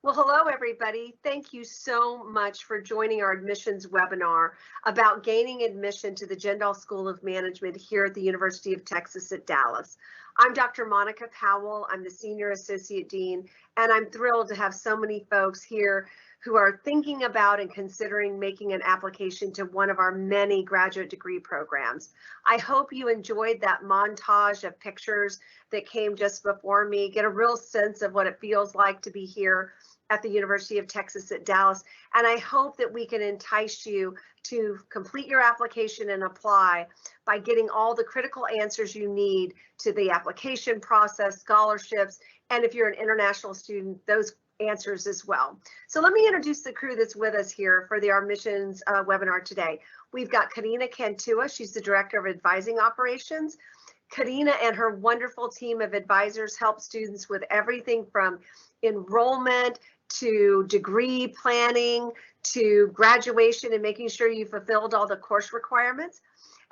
Well, hello, everybody. Thank you so much for joining our admissions webinar about gaining admission to the Jindal School of Management here at the University of Texas at Dallas. I'm Dr. Monica Powell. I'm the Senior Associate Dean, and I'm thrilled to have so many folks here who are thinking about and considering making an application to one of our many graduate degree programs. I hope you enjoyed that montage of pictures that came just before me, get a real sense of what it feels like to be here at the University of Texas at Dallas. And I hope that we can entice you to complete your application and apply by getting all the critical answers you need to the application process, scholarships, and if you're an international student, those answers as well. So let me introduce the crew that's with us here for the admissions webinar today. We've got Corina Cantua. She's the Director of Advising Operations. Corina and her wonderful team of advisors help students with everything from enrollment to degree planning to graduation and making sure you fulfilled all the course requirements.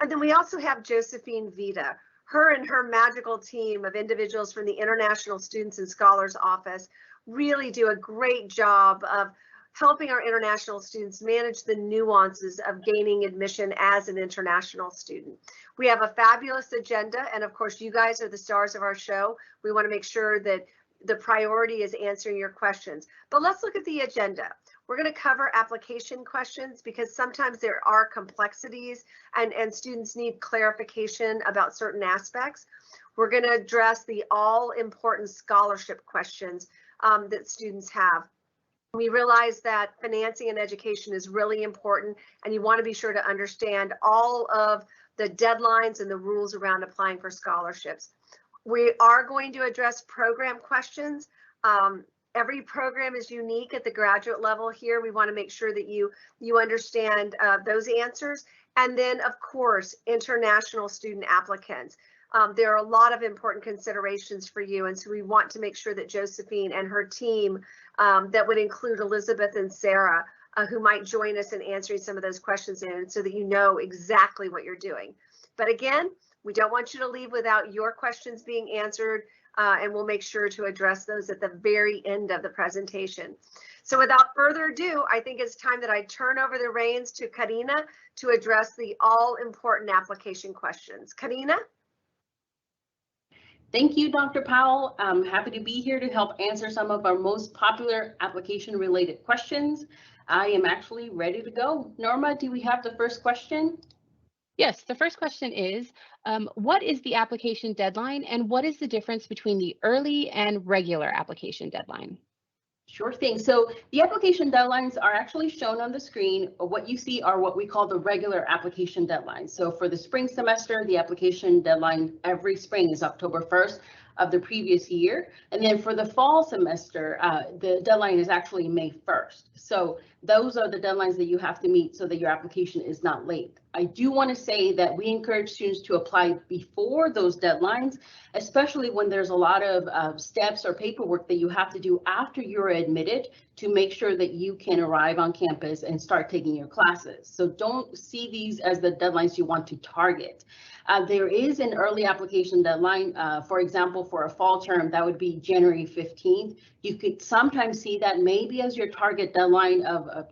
And then we also have Josephine Vitta. Her and her magical team of individuals from the International Students and Scholars Office really do a great job of helping our international students manage the nuances of gaining admission as an international student. We have a fabulous agenda, and of course you guys are the stars of our show. We want to make sure that the priority is answering your questions. But let's look at the agenda. We're going to cover application questions because sometimes there are complexities and students need clarification about certain aspects. We're going to address the all-important scholarship questions that students have. We realize that financing and education is really important, and you want to be sure to understand all of the deadlines and the rules around applying for scholarships. We are going to address program questions. Every program is unique at the graduate level here. We want to make sure that you understand those answers. And then, of course, international student applicants. There are a lot of important considerations for you, and so we want to make sure that Josephine and her team, that would include Elizabeth and Sarah, who might join us in answering some of those questions so that you know exactly what you're doing. But again, we don't want you to leave without your questions being answered, and we'll make sure to address those at the very end of the presentation. So without further ado, I think it's time that I turn over the reins to Corina to address the all-important application questions. Corina? Thank you, Dr. Powell. I'm happy to be here to help answer some of our most popular application-related questions. I am actually ready to go. Norma, do we have the first question? Yes, the first question is, what is the application deadline and what is the difference between the early and regular application deadline? Sure thing. So the application deadlines are actually shown on the screen. What you see are what we call the regular application deadlines. So for the spring semester, the application deadline every spring is October 1st of the previous year. And then for the fall semester, the deadline is actually May 1st. So those are the deadlines that you have to meet so that your application is not late. I do want to say that we encourage students to apply before those deadlines, especially when there's a lot of steps or paperwork that you have to do after you're admitted to make sure that you can arrive on campus and start taking your classes. So don't see these as the deadlines you want to target. There is an early application deadline, for example, for a fall term, that would be January 15th. You could sometimes see that maybe as your target deadline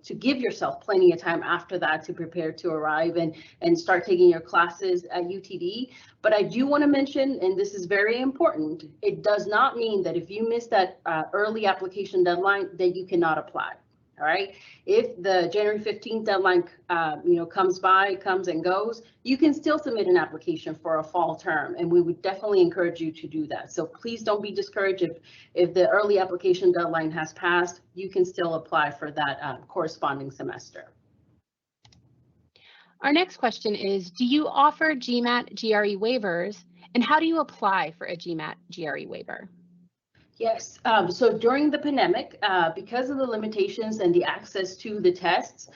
to give yourself plenty of time after that to prepare to arrive and start taking your classes at UTD. But I do want to mention, and this is very important, it does not mean that if you miss that early application deadline, that you cannot apply. All right. If the January 15th deadline, comes and goes, you can still submit an application for a fall term, and we would definitely encourage you to do that. So please don't be discouraged if the early application deadline has passed. You can still apply for that corresponding semester. Our next question is, do you offer GMAT GRE waivers, and how do you apply for a GMAT GRE waiver? Yes, so during the pandemic, because of the limitations and the access to the tests,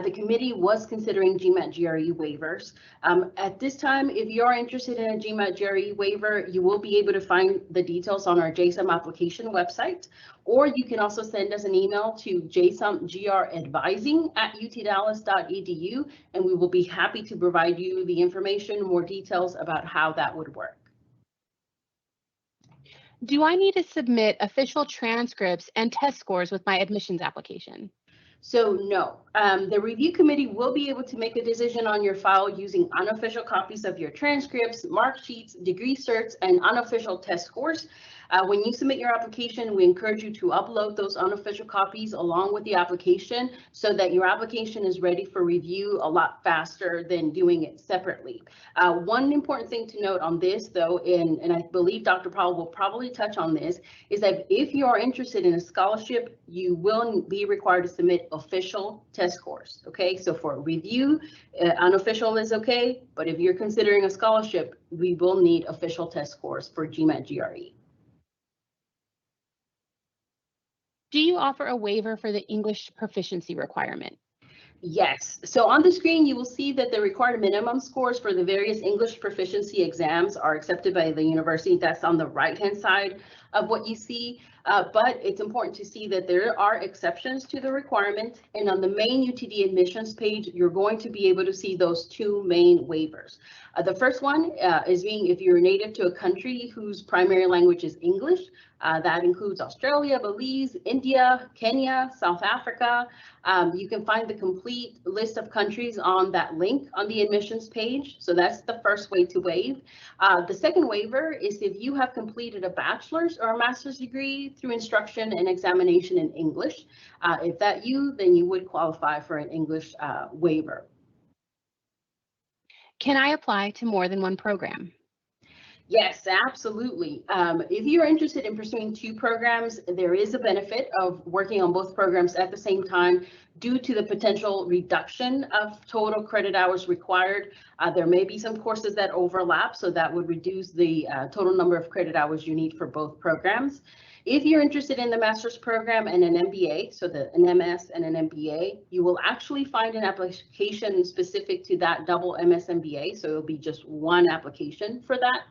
the committee was considering GMAT GRE waivers. At this time, if you're interested in a GMAT GRE waiver, you will be able to find the details on our JSOM application website, or you can also send us an email to jsomgradvising@utdallas.edu, and we will be happy to provide you the information, more details about how that would work. Do I need to submit official transcripts and test scores with my admissions application? So no, the review committee will be able to make a decision on your file using unofficial copies of your transcripts, mark sheets, degree certs, and unofficial test scores. When you submit your application, we encourage you to upload those unofficial copies along with the application so that your application is ready for review a lot faster than doing it separately. One important thing to note on this, though, and I believe Dr. Powell will probably touch on this, is that if you are interested in a scholarship, you will be required to submit official test scores. Okay, so for review, unofficial is okay, but if you're considering a scholarship, we will need official test scores for GMAT GRE. Do you offer a waiver for the English proficiency requirement? Yes, so on the screen, you will see that the required minimum scores for the various English proficiency exams are accepted by the university. That's on the right-hand side of what you see, but it's important to see that there are exceptions to the requirement. And on the main UTD admissions page, you're going to be able to see those two main waivers. The first one is being if you're native to a country whose primary language is English. That includes Australia, Belize, India, Kenya, South Africa. You can find the complete list of countries on that link on the admissions page. So that's the first way to waive. The second waiver is if you have completed a bachelor's or a master's degree through instruction and examination in English. If that then you would qualify for an English waiver. Can I apply to more than one program? Yes, absolutely. If you're interested in pursuing two programs, there is a benefit of working on both programs at the same time due to the potential reduction of total credit hours required. There may be some courses that overlap, so that would reduce the total number of credit hours you need for both programs. If you're interested in the master's program and an MBA, so an MS and an MBA, you will actually find an application specific to that double MS MBA, so it'll be just one application for that.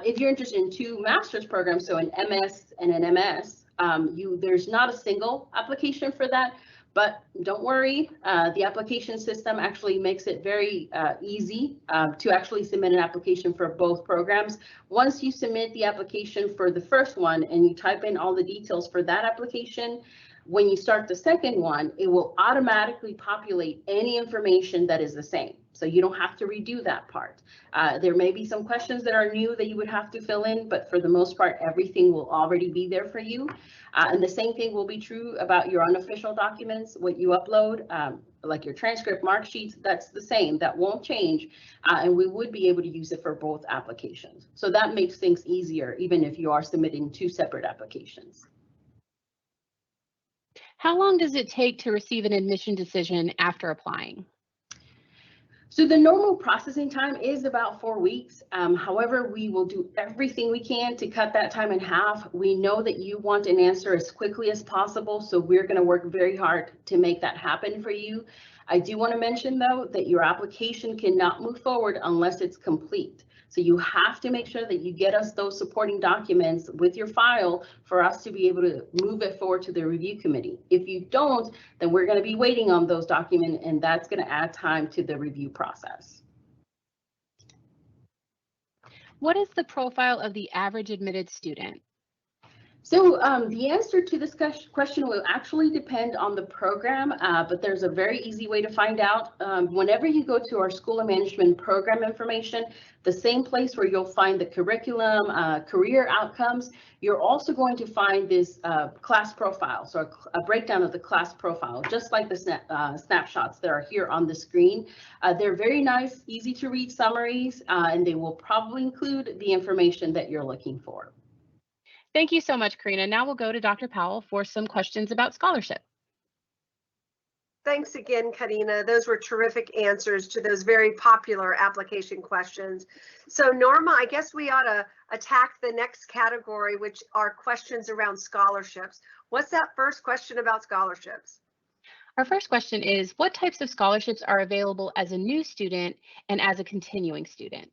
If you're interested in two master's programs, so an MS and an MS, there's not a single application for that, but don't worry, the application system actually makes it very easy to actually submit an application for both programs. Once you submit the application for the first one and you type in all the details for that application, when you start the second one, it will automatically populate any information that is the same. So you don't have to redo that part. There may be some questions that are new that you would have to fill in, but for the most part, everything will already be there for you. And the same thing will be true about your unofficial documents, what you upload, like your transcript, mark sheets, that's the same, that won't change. And we would be able to use it for both applications. So that makes things easier, even if you are submitting two separate applications. How long does it take to receive an admission decision after applying? So the normal processing time is about 4 weeks. However, we will do everything we can to cut that time in half. We know that you want an answer as quickly as possible, so we're going to work very hard to make that happen for you. I do want to mention, though, that your application cannot move forward unless it's complete. So you have to make sure that you get us those supporting documents with your file for us to be able to move it forward to the review committee. If you don't, then we're going to be waiting on those documents, and that's going to add time to the review process. What is the profile of the average admitted student? So the answer to this question will actually depend on the program, but there's a very easy way to find out. Whenever you go to our School of Management program information, the same place where you'll find the curriculum, career outcomes, you're also going to find this class profile, so a breakdown of the class profile, just like the snapshots that are here on the screen. They're very nice, easy to read summaries, and they will probably include the information that you're looking for. Thank you so much, Corina. Now we'll go to Dr. Powell for some questions about scholarship. Thanks again, Corina. Those were terrific answers to those very popular application questions. So Norma, I guess we ought to attack the next category, which are questions around scholarships. What's that first question about scholarships? Our first question is, what types of scholarships are available as a new student and as a continuing student?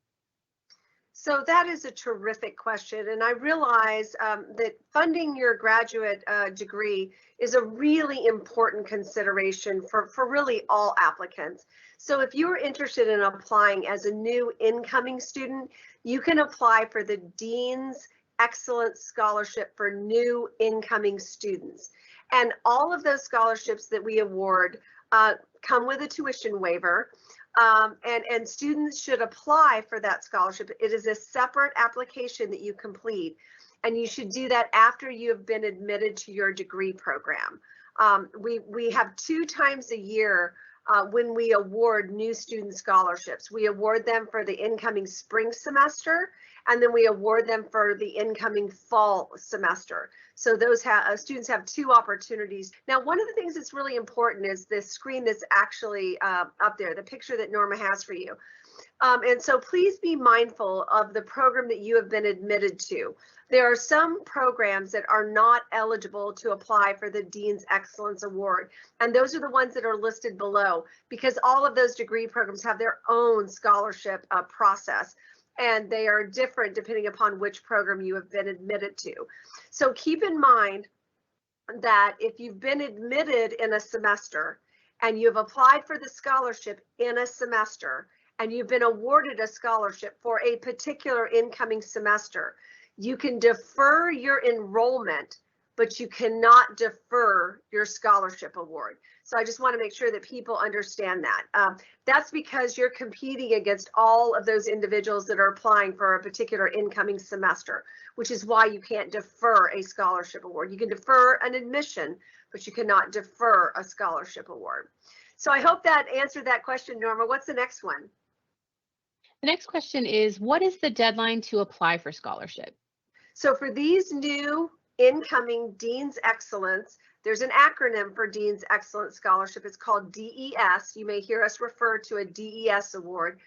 So that is a terrific question, and I realize that funding your graduate degree is a really important consideration for really all applicants. So if you're interested in applying as a new incoming student, you can apply for the Dean's Excellence Scholarship for new incoming students. And all of those scholarships that we award come with a tuition waiver. And students should apply for that scholarship. It is a separate application that you complete, and you should do that after you have been admitted to your degree program. We have 2 times a year when we award new student scholarships. We award them for the incoming spring semester, and then we award them for the incoming fall semester. So those students have 2 opportunities. Now, one of the things that's really important is this screen that's actually up there, the picture that Norma has for you. And so please be mindful of the program that you have been admitted to. There are some programs that are not eligible to apply for the Dean's Excellence Award, and those are the ones that are listed below, because all of those degree programs have their own scholarship process, and they are different depending upon which program you have been admitted to. So keep in mind that if you've been admitted in a semester and you've applied for the scholarship in a semester, and you've been awarded a scholarship for a particular incoming semester, you can defer your enrollment, but you cannot defer your scholarship award. So I just want to make sure that people understand that. That's because you're competing against all of those individuals that are applying for a particular incoming semester, which is why you can't defer a scholarship award. You can defer an admission, but you cannot defer a scholarship award. So I hope that answered that question, Norma. What's the next one? The next question is, what is the deadline to apply for scholarship? So for these new incoming Dean's Excellence, there's an acronym for Dean's Excellence Scholarship. It's called DES. You may hear us refer to a DES award.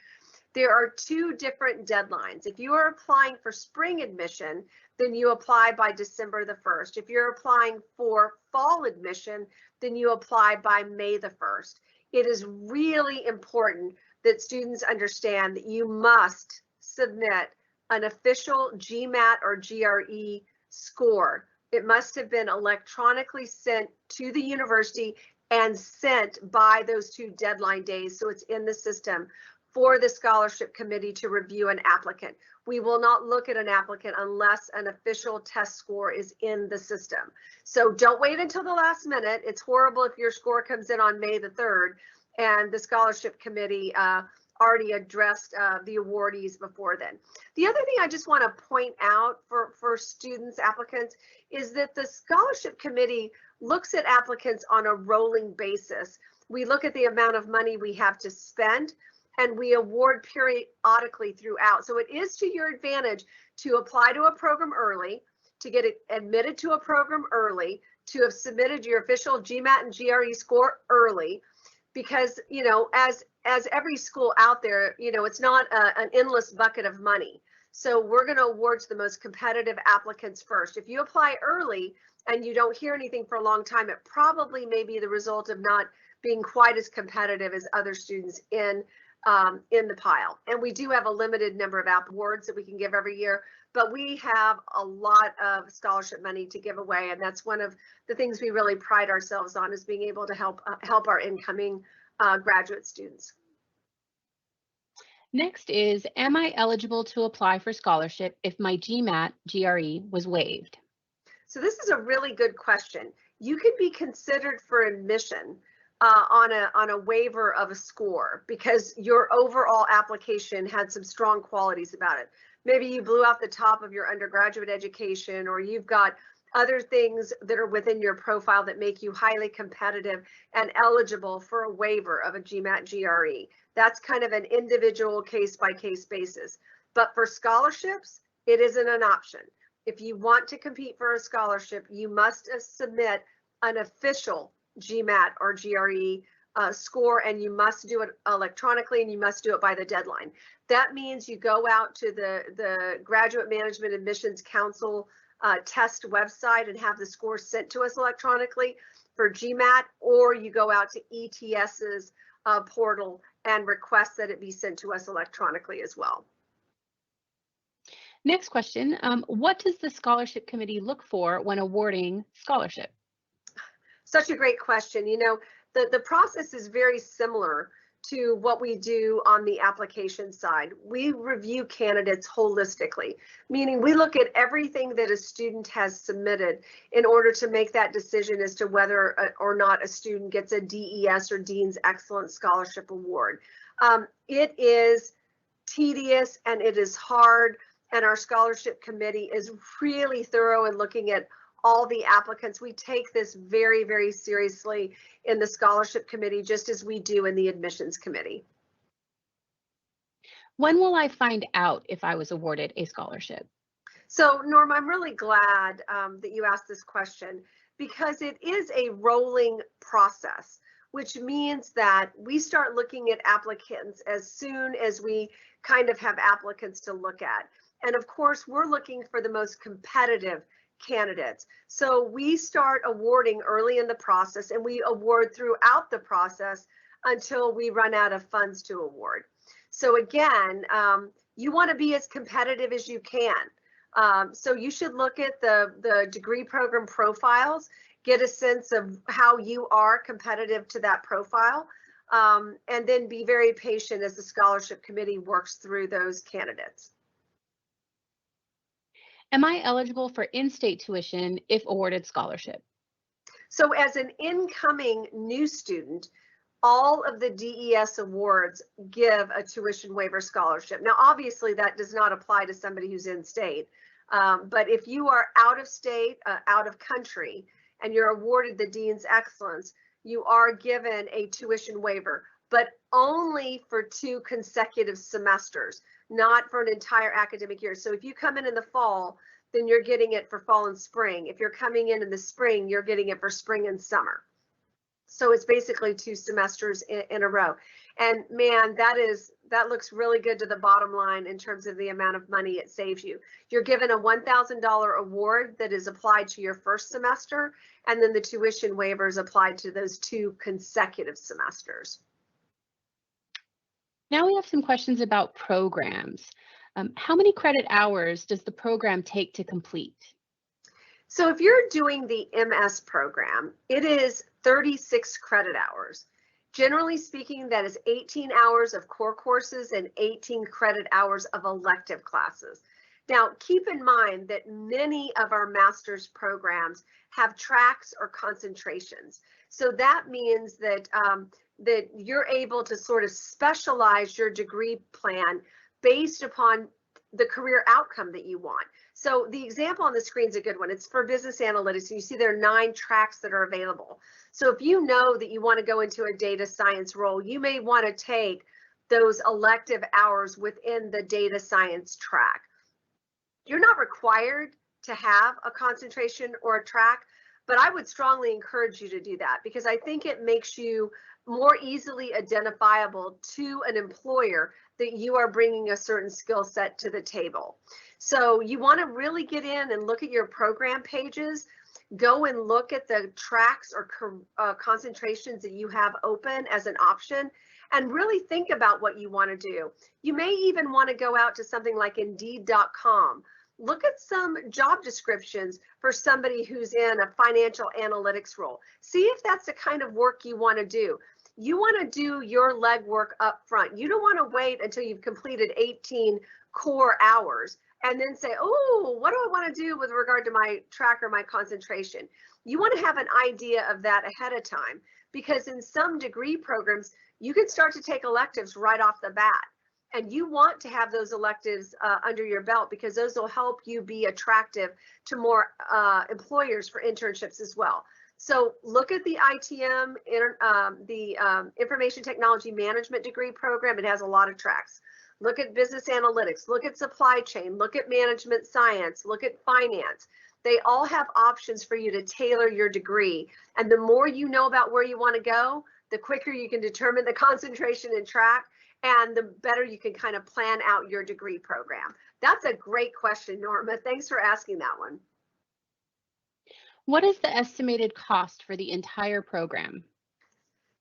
There are 2 different deadlines. If you are applying for spring admission, then you apply by December the 1st. If you're applying for fall admission, then you apply by May the 1st. It is really important that students understand that you must submit an official GMAT or GRE score. It must have been electronically sent to the university and sent by those 2 deadline days, so it's in the system for the scholarship committee to review an applicant. We will not look at an applicant unless an official test score is in the system. So don't wait until the last minute. It's horrible if your score comes in on May the 3rd and the scholarship committee already addressed the awardees before then. The other thing I just want to point out for students, applicants, is that the scholarship committee looks at applicants on a rolling basis. We look at the amount of money we have to spend, and we award periodically throughout. So it is to your advantage to apply to a program early, to get admitted to a program early, to have submitted your official GMAT and GRE score early, because, you know, as every school out there, you know, it's not an endless bucket of money. So we're going to award to the most competitive applicants first. If you apply early and you don't hear anything for a long time, it probably may be the result of not being quite as competitive as other students in the pile. And we do have a limited number of awards that we can give every year, but we have a lot of scholarship money to give away, and that's one of the things we really pride ourselves on, is being able to help our incoming graduate students. Next is, am I eligible to apply for scholarship if my GMAT GRE was waived? So this is a really good question. You could be considered for admission on a waiver of a score because your overall application had some strong qualities about it. Maybe you blew out the top of your undergraduate education, or you've got other things that are within your profile that make you highly competitive and eligible for a waiver of a GMAT GRE. That's kind of an individual case-by-case basis. But for scholarships, it isn't an option. If you want to compete for a scholarship, you must submit an official GMAT or GRE score, and you must do it electronically, and you must do it by the deadline. That means you go out to the Graduate Management Admissions Council test website and have the score sent to us electronically for GMAT, or you go out to ETS's portal and request that it be sent to us electronically as well. Next question, what does the scholarship committee look for when awarding scholarship? Such a great question. You know, the process is very similar to what we do on the application side. We review candidates holistically, meaning we look at everything that a student has submitted in order to make that decision as to whether or not a student gets a DES or Dean's Excellence Scholarship Award. It is tedious and it is hard, and our scholarship committee is really thorough in looking at all the applicants. We take this very, very seriously in the scholarship committee, just as we do in the admissions committee. When will I find out if I was awarded a scholarship? So Norma, I'm really glad that you asked this question, because it is a rolling process, which means that we start looking at applicants as soon as we kind of have applicants to look at. And of course, we're looking for the most competitive candidates. So we start awarding early in the process, and we award throughout the process until we run out of funds to award. So again, you want to be as competitive as you can. So you should look at the degree program profiles, get a sense of how you are competitive to that profile, and then be very patient as the scholarship committee works through those candidates. Am I eligible for in-state tuition if awarded scholarship? So as an incoming new student, all of the DES awards give a tuition waiver scholarship. Now, obviously, that does not apply to somebody who's in state, but if you are out of state, out of country, and you're awarded the Dean's Excellence, you are given a tuition waiver, but only for 2 consecutive semesters, not for an entire academic year. So if you come in the fall, then you're getting it for fall and spring. If you're coming in the spring, you're getting it for spring and summer. So it's basically 2 semesters in a row. And man, that looks really good to the bottom line in terms of the amount of money it saves you. You're given a $1,000 award that is applied to your first semester, and then the tuition waiver is applied to those 2 consecutive semesters. Now we have some questions about programs. How many credit hours does the program take to complete? So if you're doing the MS program, it is 36 credit hours. Generally speaking, that is 18 hours of core courses and 18 credit hours of elective classes. Now, keep in mind that many of our master's programs have tracks or concentrations. So that means that that you're able to sort of specialize your degree plan based upon the career outcome that you want. So the example on the screen is a good one. It's for business analytics. And you see there are 9 tracks that are available. So if you know that you want to go into a data science role, you may want to take those elective hours within the data science track. You're not required to have a concentration or a track, but I would strongly encourage you to do that, because I think it makes you more easily identifiable to an employer that you are bringing a certain skill set to the table. So you want to really get in and look at your program pages, go and look at the tracks or concentrations that you have open as an option, and really think about what you want to do. You may even want to go out to something like Indeed.com. Look at some job descriptions for somebody who's in a financial analytics role. See if that's the kind of work you want to do. You want to do your legwork up front. You don't want to wait until you've completed 18 core hours and then say, oh, what do I want to do with regard to my track or my concentration? You want to have an idea of that ahead of time, because in some degree programs, you can start to take electives right off the bat. And you want to have those electives under your belt, because those will help you be attractive to more employers for internships as well. So look at the ITM, Information Technology Management degree program. It has a lot of tracks. Look at business analytics, look at supply chain, look at management science, look at finance. They all have options for you to tailor your degree. And the more you know about where you want to go, the quicker you can determine the concentration and track, and the better you can kind of plan out your degree program. That's a great question, Norma. Thanks for asking that one. What is the estimated cost for the entire program?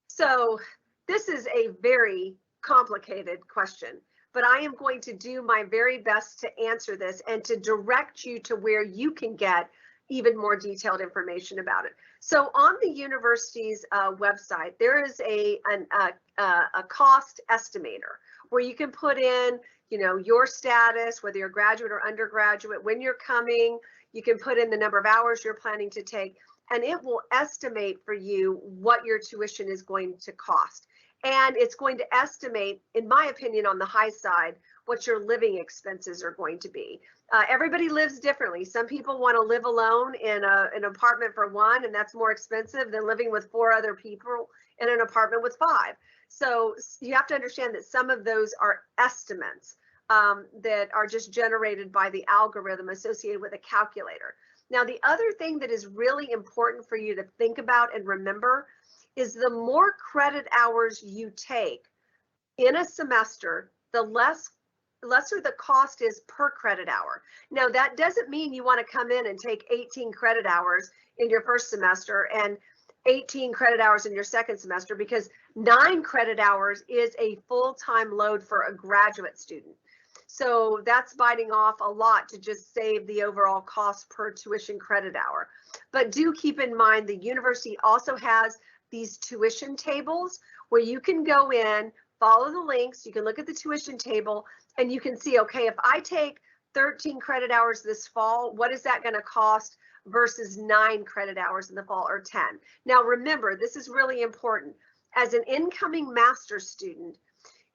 So this is a very complicated question, but I am going to do my very best to answer this and to direct you to where you can get even more detailed information about it. So on the university's website, there is a cost estimator where you can put in, you know, your status, whether you're graduate or undergraduate, when you're coming. You can put in the number of hours you're planning to take, and it will estimate for you what your tuition is going to cost. And it's going to estimate, in my opinion, on the high side, what your living expenses are going to be. Everybody lives differently. Some people want to live alone in an apartment for one, and that's more expensive than living with 4 other people in an apartment with 5. So you have to understand that some of those are estimates that are just generated by the algorithm associated with a calculator. Now, the other thing that is really important for you to think about and remember is the more credit hours you take in a semester, the lesser the cost is per credit hour. Now, that doesn't mean you want to come in and take 18 credit hours in your first semester and 18 credit hours in your second semester, because 9 credit hours is a full-time load for a graduate student. So that's biting off a lot to just save the overall cost per tuition credit hour. But do keep in mind the university also has these tuition tables where you can go in, follow the links, you can look at the tuition table, and you can see, okay, if I take 13 credit hours this fall, what is that going to cost versus 9 credit hours in the fall, or 10? Now, remember, this is really important. As an incoming master's student,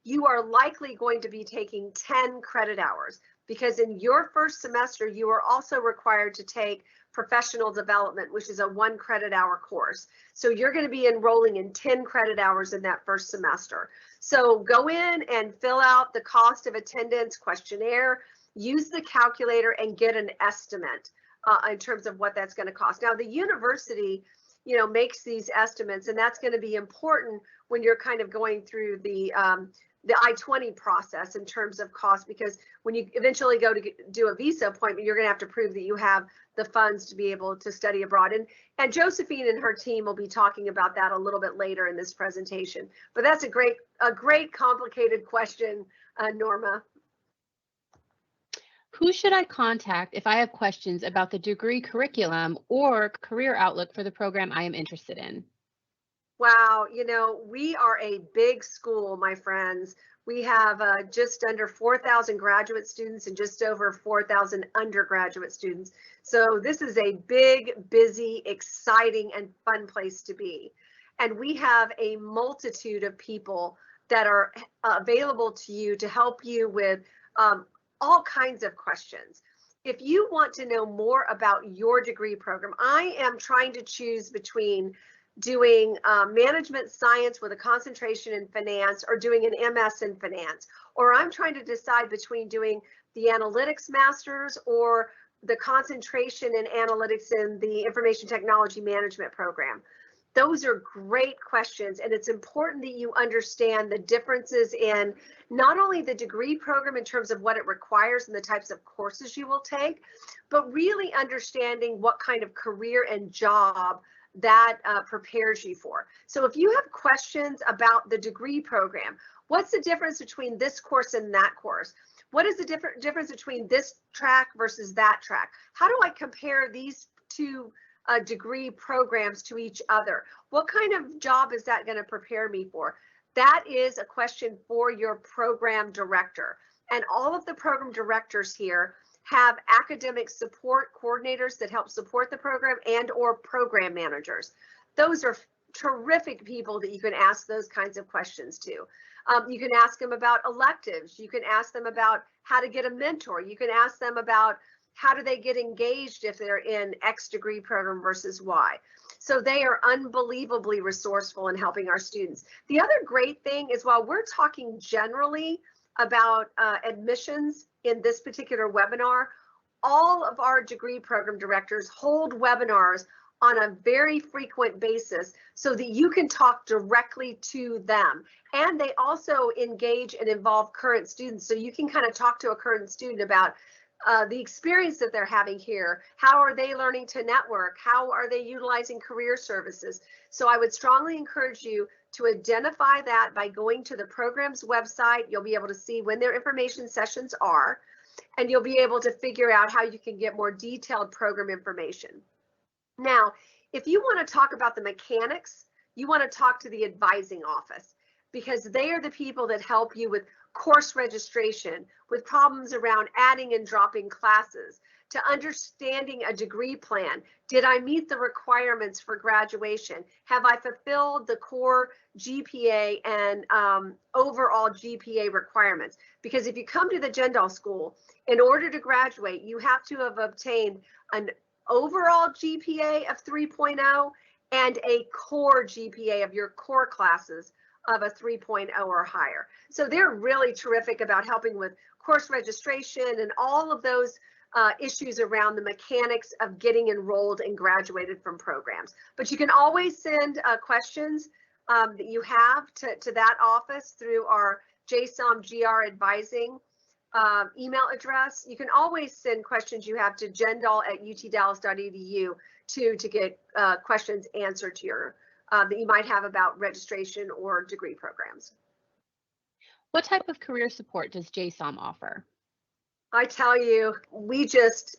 you are likely going to be taking 10 credit hours, because in your first semester, you are also required to take professional development, which is a 1 credit hour course. So you're going to be enrolling in 10 credit hours in that first semester. So go in and fill out the cost of attendance questionnaire, use the calculator, and get an estimate in terms of what that's going to cost. Now, the university, you know, makes these estimates, and that's going to be important when you're kind of going through the I-20 process in terms of cost, because when you eventually go to do a visa appointment, you're going to have to prove that you have the funds to be able to study abroad. And Josephine and her team will be talking about that a little bit later in this presentation. But that's a great complicated question, Norma. Who should I contact if I have questions about the degree curriculum or career outlook for the program I am interested in? Wow, you know, we are a big school, my friends. We have just under 4,000 graduate students and just over 4,000 undergraduate students. So this is a big, busy, exciting, and fun place to be. And we have a multitude of people that are available to you to help you with all kinds of questions. If you want to know more about your degree program, I am trying to choose between doing management science with a concentration in finance or doing an MS in finance, or I'm trying to decide between doing the analytics masters or the concentration in analytics in the information technology management program. Those are great questions, and it's important that you understand the differences in not only the degree program in terms of what it requires and the types of courses you will take, but really understanding what kind of career and job that prepares you for. So if you have questions about the degree program, what's the difference between this course and that course? What is the difference between this track versus that track? How do I compare these two degree programs to each other? What kind of job is that going to prepare me for? That is a question for your program director. And all of the program directors here have academic support coordinators that help support the program and or program managers. Those are terrific people that you can ask those kinds of questions to. You can ask them about electives. You can ask them about how to get a mentor. You can ask them about how do they get engaged if they're in X degree program versus Y. So they are unbelievably resourceful in helping our students. The other great thing is, while we're talking generally about admissions in this particular webinar, all of our degree program directors hold webinars on a very frequent basis so that you can talk directly to them. And they also engage and involve current students, so you can kind of talk to a current student about the experience that they're having here. How are they learning to network? How are they utilizing career services? So I would strongly encourage you to identify that by going to the program's website. You'll be able to see when their information sessions are. and you'll be able to figure out how you can get more detailed program information. Now, if you want to talk about the mechanics, you want to talk to the advising office, because they are the people that help you with course registration, with problems around adding and dropping classes, to understanding a degree plan. Did I meet the requirements for graduation? Have I fulfilled the core GPA and overall GPA requirements? Because if you come to the Jindal School, in order to graduate, you have to have obtained an overall GPA of 3.0 and a core GPA of your core classes of a 3.0 or higher. So they're really terrific about helping with course registration and all of those issues around the mechanics of getting enrolled and graduated from programs. But you can always send questions that you have to that office through our JSOM GR advising email address. You can always send questions you have to jindal@utdallas.edu to get questions answered to your that you might have about registration or degree programs. What type of career support does JSOM offer? I tell you, we just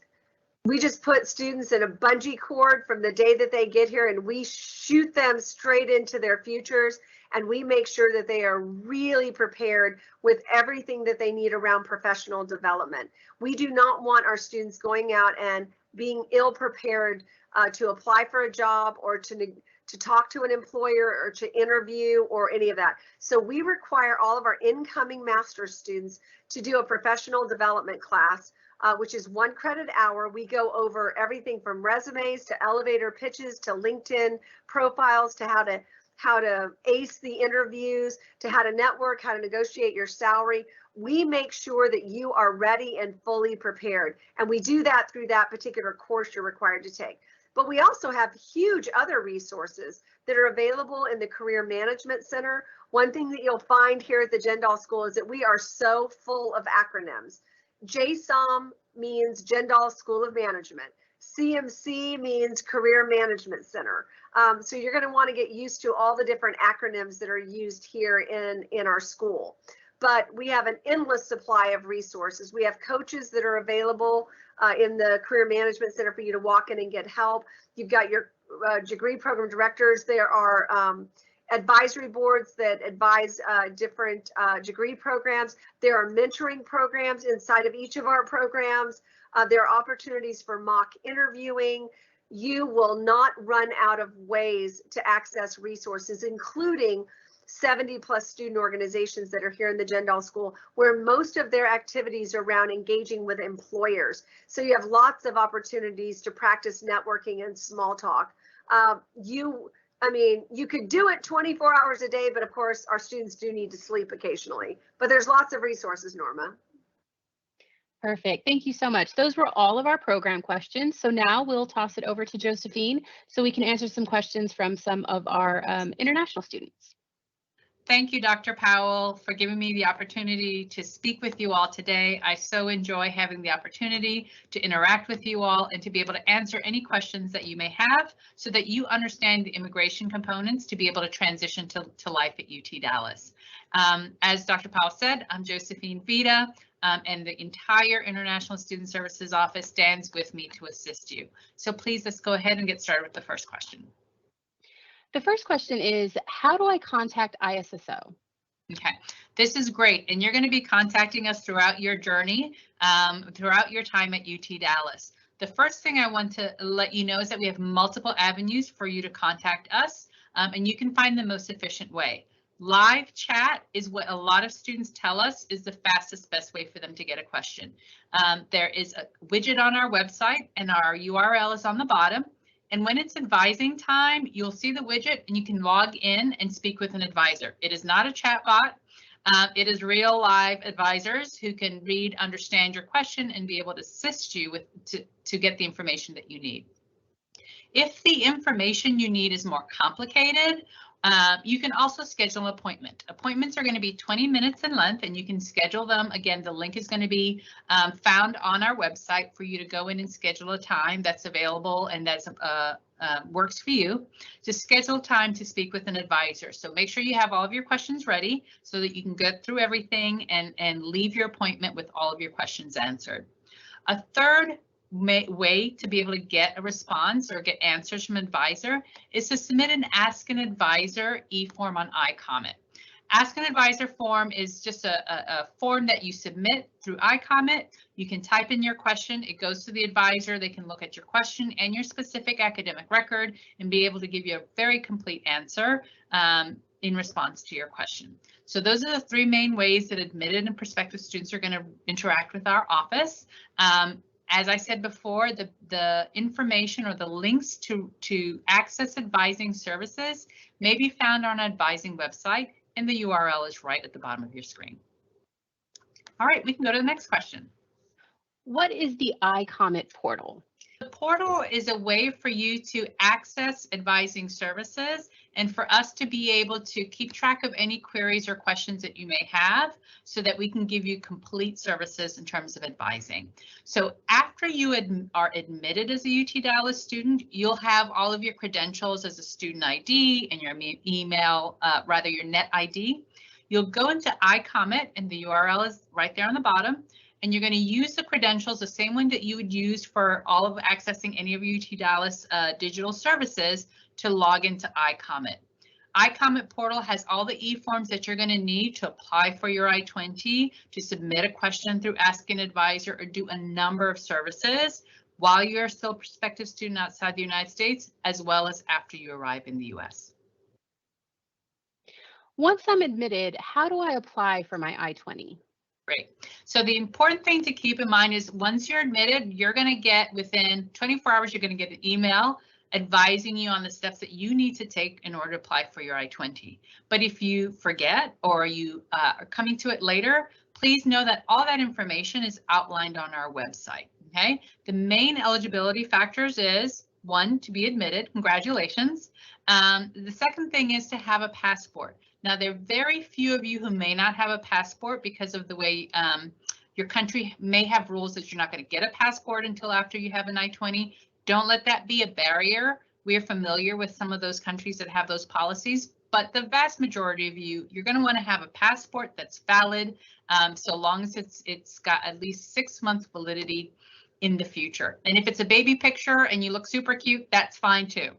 put students in a bungee cord from the day that they get here, and we shoot them straight into their futures, and we make sure that they are really prepared with everything that they need around professional development. We do not want our students going out and being ill prepared to apply for a job or to talk to an employer or to interview or any of that. So we require all of our incoming master's students to do a professional development class, which is 1 credit hour. We go over everything from resumes to elevator pitches to LinkedIn profiles to how to ace the interviews, to how to network, how to negotiate your salary. We make sure that you are ready and fully prepared. And we do that through that particular course you're required to take. But we also have huge other resources that are available in the Career Management Center. One thing that you'll find here at the Jindal School is that we are so full of acronyms. JSOM means Jindal School of Management. CMC means Career Management Center. So you're going to want to get used to all the different acronyms that are used here in our school. But we have an endless supply of resources. We have coaches that are available in the Career Management Center for you to walk in and get help. You've got your degree program directors. There are advisory boards that advise different degree programs. There are mentoring programs inside of each of our programs. There are opportunities for mock interviewing. You will not run out of ways to access resources, including 70+ student organizations that are here in the Jindal School, where most of their activities are around engaging with employers. So you have lots of opportunities to practice networking and small talk. You could do it 24 hours a day, but of course our students do need to sleep occasionally. But there's lots of resources, Norma. Perfect. Thank you so much. Those were all of our program questions. So now we'll toss it over to Josephine so we can answer some questions from some of our international students. Thank you, Dr. Powell, for giving me the opportunity to speak with you all today. I so enjoy having the opportunity to interact with you all and to be able to answer any questions that you may have so that you understand the immigration components to be able to transition to life at UT Dallas. As Dr. Powell said, I'm Josephine Vitta, and the entire International Student Services Office stands with me to assist you. So please, let's go ahead and get started with the first question. The first question is, how do I contact ISSO? Okay, this is great. And you're going to be contacting us throughout your journey, throughout your time at UT Dallas. The first thing I want to let you know is that we have multiple avenues for you to contact us, and you can find the most efficient way. Live chat is what a lot of students tell us is the fastest, best way for them to get a question. There is a widget on our website and our URL is on the bottom. And when it's advising time, you'll see the widget and you can log in and speak with an advisor. It is not a chat bot. It is real live advisors who can read, understand your question and be able to assist you with to get the information that you need. If the information you need is more complicated, you can also schedule an appointment. Appointments are going to be 20 minutes in length and you can schedule them. Again, the link is going to be found on our website for you to go in and schedule a time that's available and that's works for you, to schedule time to speak with an advisor. So make sure you have all of your questions ready so that you can get through everything and leave your appointment with all of your questions answered. A third way to be able to get a response or get answers from an advisor is to submit an Ask an Advisor e-form on iComment. Ask an Advisor form is just a form that you submit through iComment. You can type in your question, it goes to the advisor, they can look at your question and your specific academic record and be able to give you a very complete answer in response to your question. So those are the three main ways that admitted and prospective students are going to interact with our office. As I said before, the information or the links to access advising services may be found on our advising website, and the URL is right at the bottom of your screen. All right, we can go to the next question. What is the iComment portal? The portal is a way for you to access advising services and for us to be able to keep track of any queries or questions that you may have so that we can give you complete services in terms of advising. So after you are admitted as a UT Dallas student, you'll have all of your credentials as a student ID and your email, your net ID. You'll go into iComment and the URL is right there on the bottom. And you're going to use the credentials, the same one that you would use for all of accessing any of UT Dallas digital services to log into iComment. iComment portal has all the e-forms that you're going to need to apply for your I-20, to submit a question through Ask an Advisor, or do a number of services while you're still a prospective student outside the United States, as well as after you arrive in the US. Once I'm admitted, how do I apply for my I-20? Great. So the important thing to keep in mind is once you're admitted, you're going to get within 24 hours, you're going to get an email advising you on the steps that you need to take in order to apply for your I-20. But if you forget or you are coming to it later, please know that all that information is outlined on our website. Okay. The main eligibility factors is 1, to be admitted. Congratulations. The second thing is to have a passport. Now, there are very few of you who may not have a passport because of the way your country may have rules that you're not going to get a passport until after you have an I-20. Don't let that be a barrier. We are familiar with some of those countries that have those policies, but the vast majority of you, you're going to want to have a passport that's valid, so long as it's got at least 6 months validity in the future. And if it's a baby picture and you look super cute, that's fine too.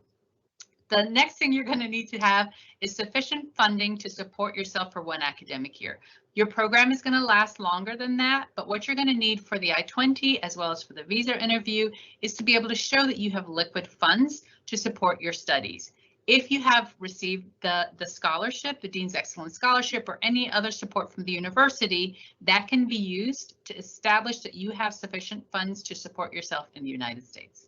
The next thing you're going to need to have is sufficient funding to support yourself for 1 academic year. Your program is going to last longer than that, but what you're going to need for the I-20 as well as for the visa interview is to be able to show that you have liquid funds to support your studies. If you have received the scholarship, the Dean's Excellence Scholarship, or any other support from the university, that can be used to establish that you have sufficient funds to support yourself in the United States.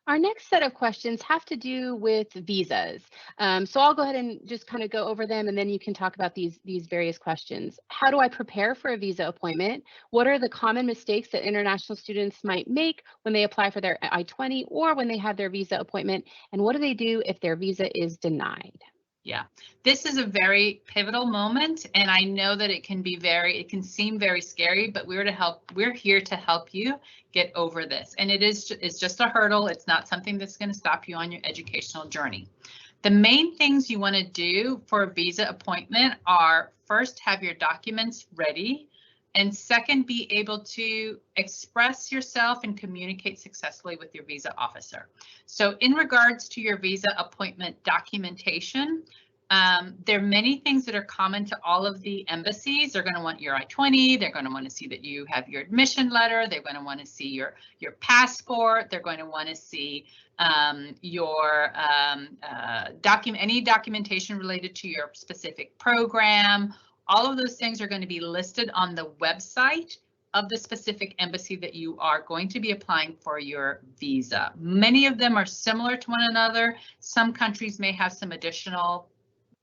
Our next set of questions have to do with visas. So I'll go ahead and just kind of go over them, and then you can talk about these various questions. How do I prepare for a visa appointment? What are the common mistakes that international students might make when they apply for their I-20 or when they have their visa appointment? And what do they do if their visa is denied? Yeah, this is a very pivotal moment, and I know that it can seem very scary, but we're here to help you get over this. And it's just a hurdle. It's not something that's going to stop you on your educational journey. The main things you want to do for a visa appointment are, first, have your documents ready, and second, be able to express yourself and communicate successfully with your visa officer. So in regards to your visa appointment documentation, there are many things that are common to all of the embassies. They're going to want your I-20. They're going to want to see that you have your admission letter. They're going to want to see your passport. They're going to want to see your any documentation related to your specific program. All of those things are going to be listed on the website of the specific embassy that you are going to be applying for your visa. Many of them are similar to one another. Some countries may have some additional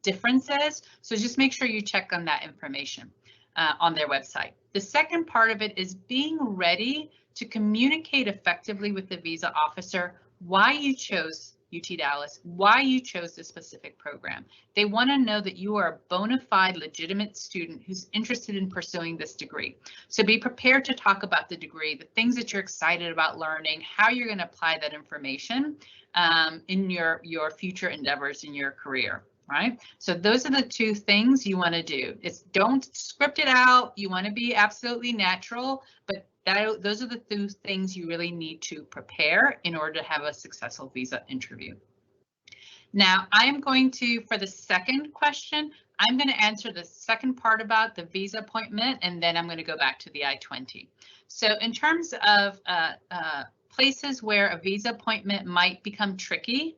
differences, so just make sure you check on that information on their website. The second part of it is being ready to communicate effectively with the visa officer why you chose UT Dallas, why you chose this specific program. They want to know that you are a bona fide, legitimate student who's interested in pursuing this degree. So be prepared to talk about the degree, the things that you're excited about learning, how you're going to apply that information in your future endeavors in your career. Right? So those are the two things you want to do. It's don't script it out. You want to be absolutely natural, but those are the two things you really need to prepare in order to have a successful visa interview. Now, I am going to, for the second question, I'm going to answer the second part about the visa appointment, and then I'm going to go back to the I-20. So in terms of places where a visa appointment might become tricky,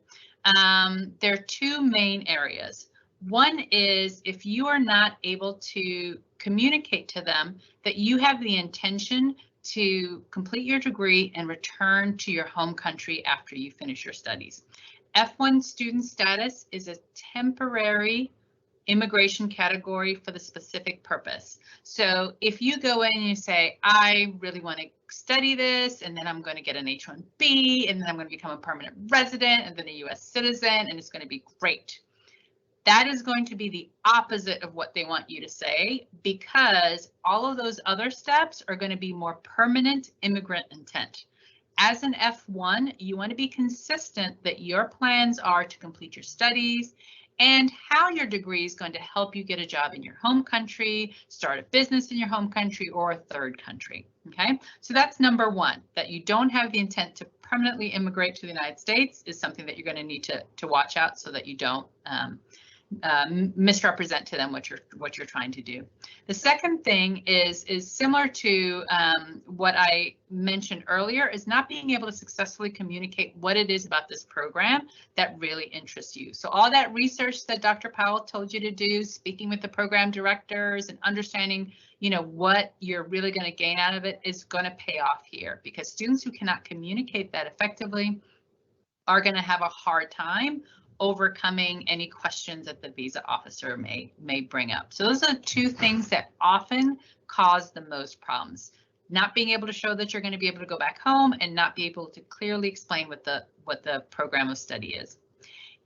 there are two main areas. One is if you are not able to communicate to them that you have the intention to complete your degree and return to your home country after you finish your studies. F1 student status is a temporary immigration category for the specific purpose. So if you go in and you say, I really want to study this, and then I'm going to get an H-1B, and then I'm going to become a permanent resident, and then a US citizen, and it's going to be great. That is going to be the opposite of what they want you to say, because all of those other steps are going to be more permanent immigrant intent. As an F1, you want to be consistent that your plans are to complete your studies and how your degree is going to help you get a job in your home country, start a business in your home country, or a third country. Okay, so that's number one, that you don't have the intent to permanently immigrate to the United States is something that you're going to need to watch out so that you don't misrepresent to them what you're trying to do. The second thing is similar to what I mentioned earlier, is not being able to successfully communicate what it is about this program that really interests you. So all that research that Dr. Powell told you to do, speaking with the program directors and understanding, you know, what you're really going to gain out of it is going to pay off here, because students who cannot communicate that effectively are going to have a hard time overcoming any questions that the visa officer may bring up. So those are two things that often cause the most problems. Not being able to show that you're going to be able to go back home, and not be able to clearly explain what the program of study is.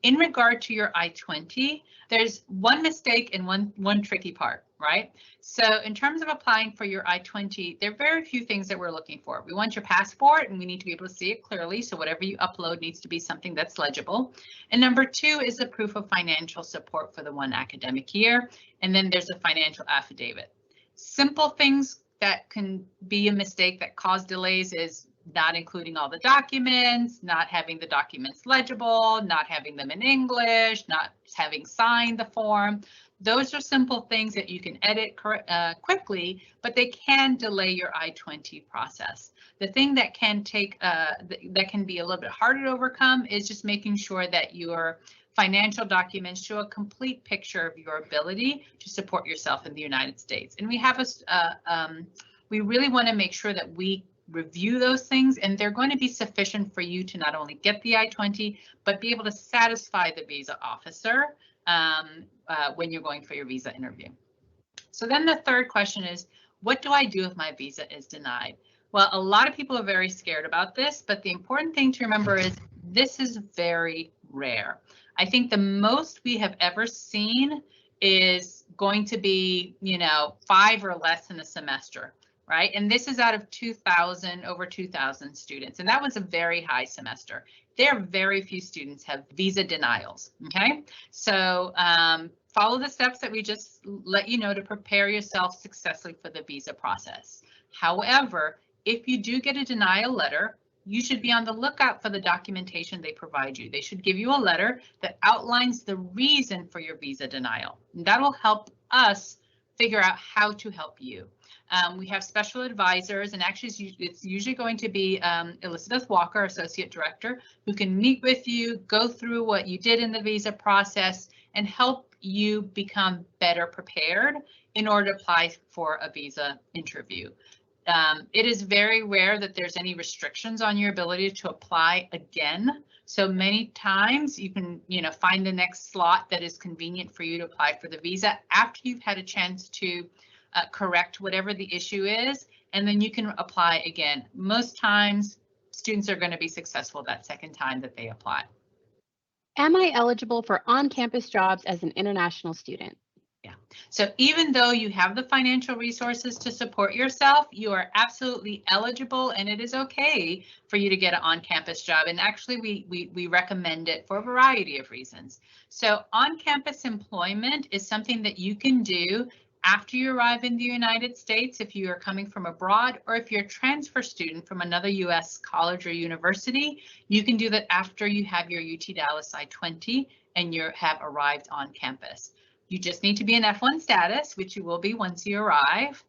In regard to your I-20, there's one mistake and one tricky part, right? So in terms of applying for your I-20, there are very few things that we're looking for. We want your passport, and we need to be able to see it clearly. So whatever you upload needs to be something that's legible. And number two is the proof of financial support for the one academic year. And then there's a financial affidavit. Simple things that can be a mistake that cause delays is not including all the documents, not having the documents legible, not having them in English, not having signed the form. Those are simple things that you can edit quickly, but they can delay your I-20 process. The thing that can take that can be a little bit harder to overcome is just making sure that your financial documents show a complete picture of your ability to support yourself in the United States. And we have we really want to make sure that we review those things, and they're going to be sufficient for you to not only get the I-20, but be able to satisfy the visa officer when you're going for your visa interview. So then the third question is, what do I do if my visa is denied? Well, a lot of people are very scared about this, but the important thing to remember is this is very rare. I think the most we have ever seen is going to be, you know, 5 or less in a semester. Right, and this is out of over 2,000 students, and that was a very high semester. There are very few students have visa denials. Okay, so follow the steps that we just let you know to prepare yourself successfully for the visa process. However, if you do get a denial letter, you should be on the lookout for the documentation they provide you. They should give you a letter that outlines the reason for your visa denial. And that will help us figure out how to help you. We have special advisors, and actually it's usually going to be Elizabeth Walker, Associate Director, who can meet with you, go through what you did in the visa process, and help you become better prepared in order to apply for a visa interview. It is very rare that there's any restrictions on your ability to apply again. So many times you can, find the next slot that is convenient for you to apply for the visa after you've had a chance to correct whatever the issue is, and then you can apply again. Most times, students are going to be successful that second time that they apply. Am I eligible for on-campus jobs as an international student? So even though you have the financial resources to support yourself, you are absolutely eligible, and it is okay for you to get an on-campus job. And actually, we recommend it for a variety of reasons. So on-campus employment is something that you can do after you arrive in the United States if you are coming from abroad, or if you're a transfer student from another US college or university, you can do that after you have your UT Dallas I-20 and you have arrived on campus. You just need to be in F1 status, which you will be once you arrive.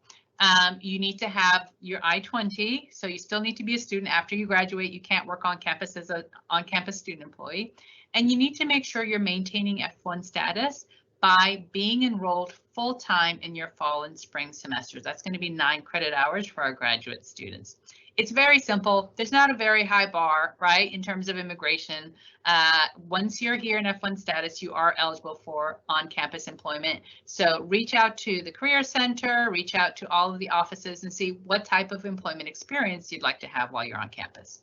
You need to have your I-20, so you still need to be a student after you graduate. You can't work on campus as an on-campus student employee. And you need to make sure you're maintaining F1 status by being enrolled full-time in your fall and spring semesters. That's going to be 9 credit hours for our graduate students. It's very simple. There's not a very high bar, right, in terms of immigration. Once you're here in F1 status, you are eligible for on-campus employment. So reach out to the Career Center, reach out to all of the offices and see what type of employment experience you'd like to have while you're on campus.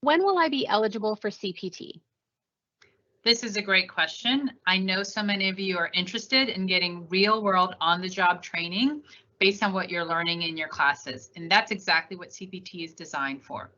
When will I be eligible for CPT? This is a great question. I know so many of you are interested in getting real-world on-the-job training based on what you're learning in your classes, and that's exactly what CPT is designed for.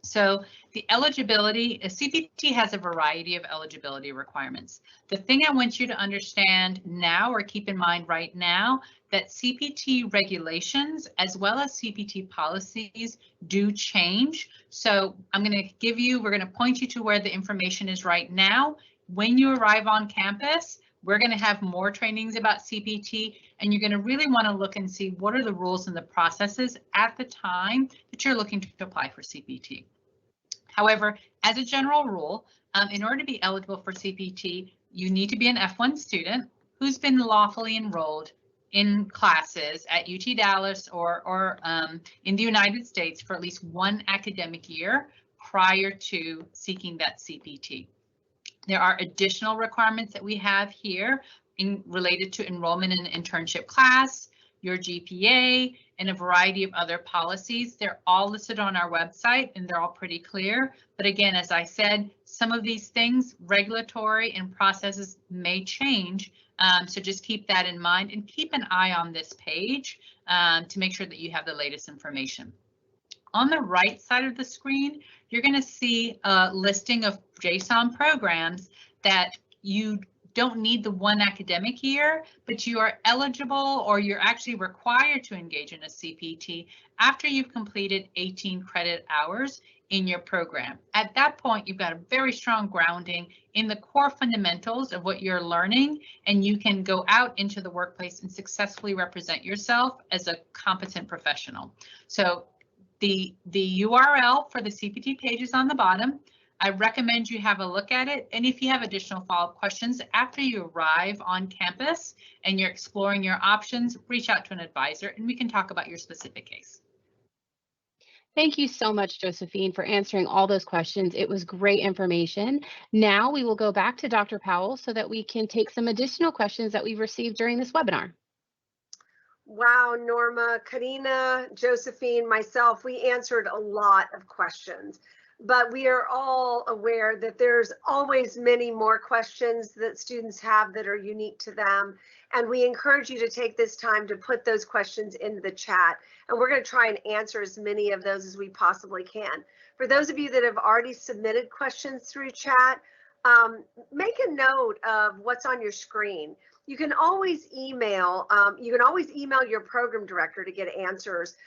So the eligibility, CPT has a variety of eligibility requirements. The thing I want you to understand now, or keep in mind right now, that CPT regulations as well as CPT policies do change. So we're going to point you to where the information is right now. When you arrive on campus, we're going to have more trainings about CPT, and you're going to really want to look and see what are the rules and the processes at the time that you're looking to apply for CPT. However, as a general rule, in order to be eligible for CPT, you need to be an F1 student who's been lawfully enrolled in classes at UT Dallas or in the United States for at least 1 academic year prior to seeking that CPT. There are additional requirements that we have here related to enrollment in an internship class, your GPA, and a variety of other policies. They're all listed on our website and they're all pretty clear. But again, as I said, some of these things, regulatory and processes may change. So just keep that in mind and keep an eye on this page to make sure that you have the latest information. On the right side of the screen, you're going to see a listing of JSOM programs that you don't need the 1 academic year, but you are eligible or you're actually required to engage in a CPT after you've completed 18 credit hours in your program. At that point, you've got a very strong grounding in the core fundamentals of what you're learning, and you can go out into the workplace and successfully represent yourself as a competent professional. So the URL for the CPT page is on the bottom. I recommend you have a look at it. And if you have additional follow-up questions after you arrive on campus and you're exploring your options, reach out to an advisor and we can talk about your specific case. Thank you so much, Josephine, for answering all those questions. It was great information. Now we will go back to Dr. Powell so that we can take some additional questions that we've received during this webinar. Wow, Norma, Corina, Josephine, myself, we answered a lot of questions, but we are all aware that there's always many more questions that students have that are unique to them. And we encourage you to take this time to put those questions into the chat. And we're going to try and answer as many of those as we possibly can. For those of you that have already submitted questions through chat, make a note of what's on your screen. You can always email your program director to get answers,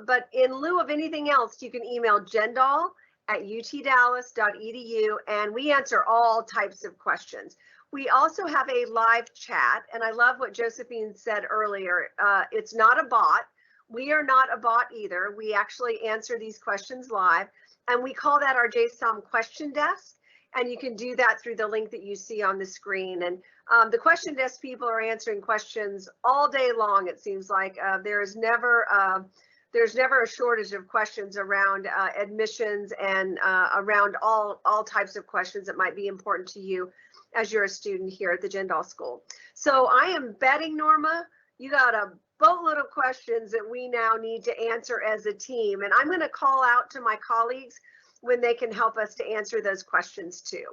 but in lieu of anything else, you can email jindal@utdallas.edu, and we answer all types of questions. We also have a live chat, and I love what Josephine said earlier. It's not a bot. We are not a bot either. We actually answer these questions live, and we call that our JSOM question desk. And you can do that through the link that you see on the screen. And the question desk people are answering questions all day long. It seems like there's never a shortage of questions around admissions and around all types of questions that might be important to you as you're a student here at the Jindal School. So I am betting, Norma, you got a boatload of questions that we now need to answer as a team. And I'm going to call out to my colleagues when they can help us to answer those questions too.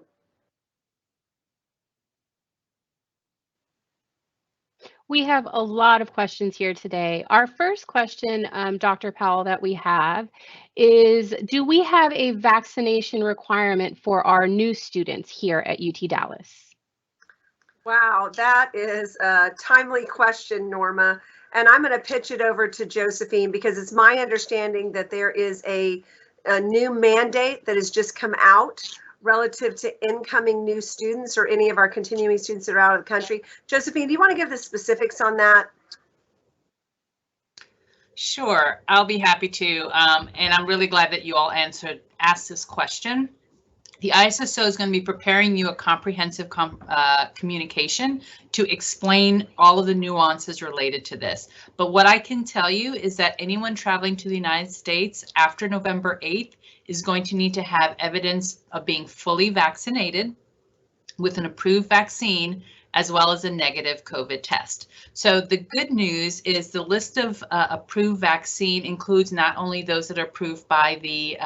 We have a lot of questions here today. Our first question, Dr. Powell, that we have is, do we have a vaccination requirement for our new students here at UT Dallas? Wow, that is a timely question, Norma. And I'm going to pitch it over to Josephine because it's my understanding that there is a new mandate that has just come out relative to incoming new students or any of our continuing students that are out of the country. Josephine, do you want to give the specifics on that? Sure, I'll be happy to. And I'm really glad that you all asked this question. The ISSO is going to be preparing you a comprehensive communication to explain all of the nuances related to this. But what I can tell you is that anyone traveling to the United States after November 8th is going to need to have evidence of being fully vaccinated with an approved vaccine, as well as a negative COVID test. So the good news is the list of approved vaccine includes not only those that are approved by the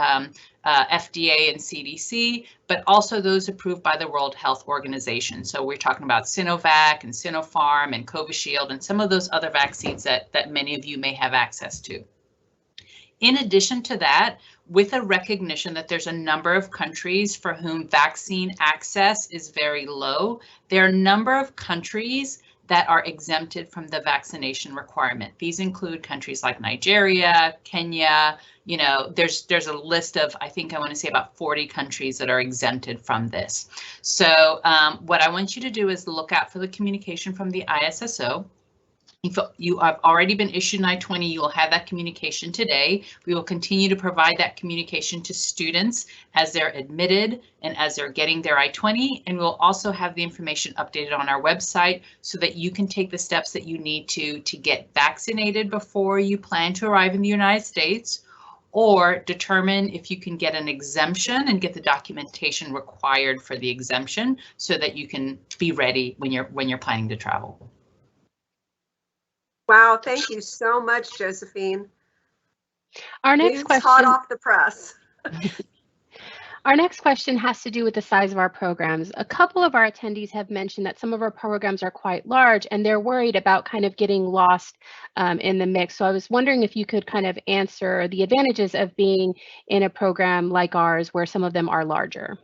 FDA and CDC, but also those approved by the World Health Organization. So we're talking about Sinovac and Sinopharm and Covishield and some of those other vaccines that many of you may have access to. In addition to that, with a recognition that there's a number of countries for whom vaccine access is very low, there are a number of countries that are exempted from the vaccination requirement. These include countries like Nigeria, Kenya, you know, there's a list of, I think I want to say about 40 countries that are exempted from this. So what I want you to do is look out for the communication from the ISSO. If you have already been issued an I-20, you will have that communication today. We will continue to provide that communication to students as they're admitted and as they're getting their I-20, and we'll also have the information updated on our website so that you can take the steps that you need to get vaccinated before you plan to arrive in the United States, or determine if you can get an exemption and get the documentation required for the exemption so that you can be ready when you're planning to travel. Wow, thank you so much, Josephine. Our next News question, hot off the press. Our next question has to do with the size of our programs. A couple of our attendees have mentioned that some of our programs are quite large and they're worried about kind of getting lost in the mix. So I was wondering if you could kind of answer the advantages of being in a program like ours where some of them are larger.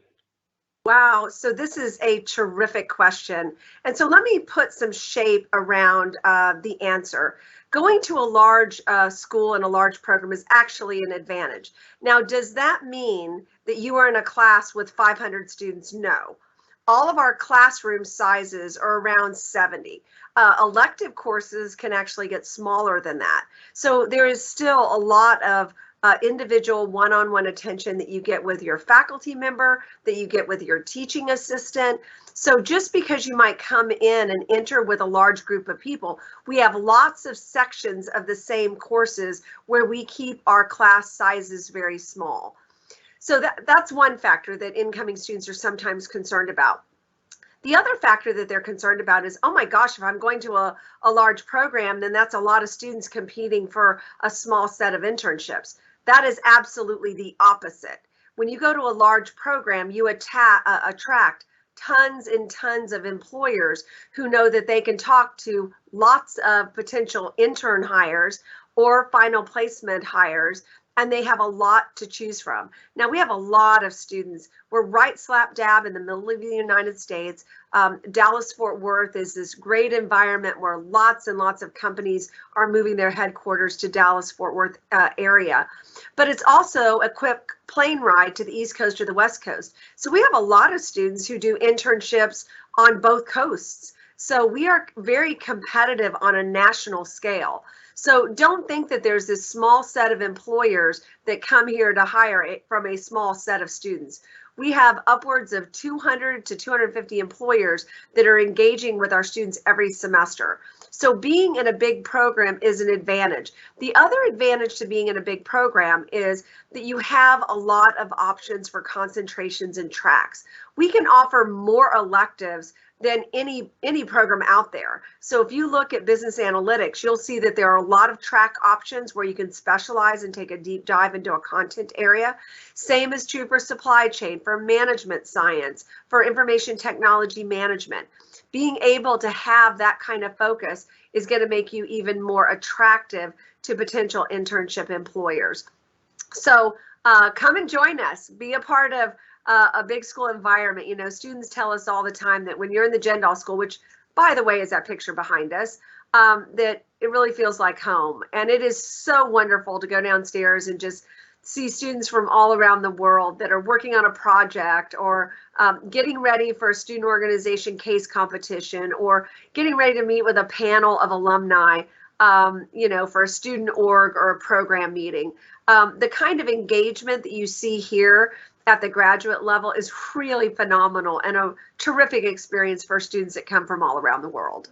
Wow, so this is a terrific question. And so let me put some shape around the answer. Going to a large school and a large program is actually an advantage. Now, does that mean that you are in a class with 500 students? No. All of our classroom sizes are around 70. Elective courses can actually get smaller than that. So there is still a lot of individual one-on-one attention that you get with your faculty member, that you get with your teaching assistant. So just because you might come in and enter with a large group of people, we have lots of sections of the same courses where we keep our class sizes very small. So that's one factor that incoming students are sometimes concerned about. The other factor that they're concerned about is, oh my gosh, if I'm going to a large program, then that's a lot of students competing for a small set of internships. That is absolutely the opposite. When you go to a large program, you attract tons and tons of employers who know that they can talk to lots of potential intern hires or final placement hires, and they have a lot to choose from. Now, we have a lot of students. We're right slap dab in the middle of the United States. Dallas-Fort Worth is this great environment where lots and lots of companies are moving their headquarters to Dallas-Fort Worth area. But it's also a quick plane ride to the East Coast or the West Coast. So we have a lot of students who do internships on both coasts. So we are very competitive on a national scale. So don't think that there's this small set of employers that come here to hire from a small set of students. We have upwards of 200 to 250 employers that are engaging with our students every semester. So being in a big program is an advantage. The other advantage to being in a big program is that you have a lot of options for concentrations and tracks. We can offer more electives than any program out there. So if you look at business analytics, you'll see that there are a lot of track options where you can specialize and take a deep dive into a content area. Same is true for supply chain, for management science, for information technology management. Being able to have that kind of focus is going to make you even more attractive to potential internship employers. So come and join us, be a part of a big school environment. You know, students tell us all the time that when you're in the Jindal school, which by the way is that picture behind us, that it really feels like home. And it is so wonderful to go downstairs and just see students from all around the world that are working on a project or getting ready for a student organization case competition or getting ready to meet with a panel of alumni, you know, for a student org or a program meeting. The kind of engagement that you see here at the graduate level is really phenomenal and a terrific experience for students that come from all around the world.